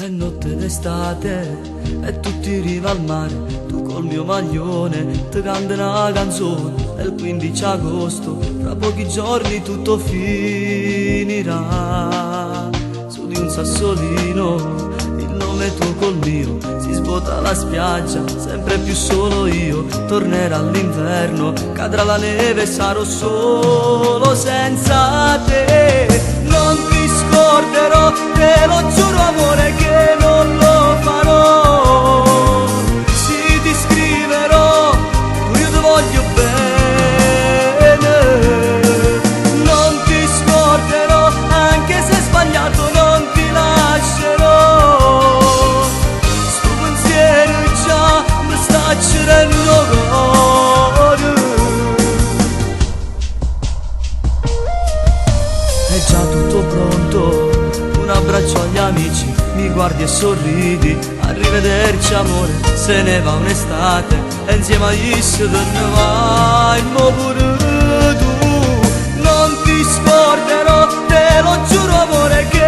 È notte d'estate e tu ti riva al mare, tu col mio maglione ti canti una canzone. È il 15 agosto, fra pochi giorni tutto finirà. Su di un sassolino, il nome tuo col mio, si svuota la spiaggia, sempre più solo io. Tornerà l'inverno, cadrà la neve, sarò solo senza te. Non ti scorderò, te lo giuro amore che non lo farò. Sì, ti scriverò, io ti voglio bene. Non ti scorderò, anche se sbagliato non ti lascerò. Sto pensiero già mi sta accendendo cuore. È già tutto pronto, un abbraccio agli amici, mi guardi e sorridi, arrivederci amore, se ne va un'estate e insieme agli se te ne vai, mo pure tu. Non ti scorderò, te lo giuro amore che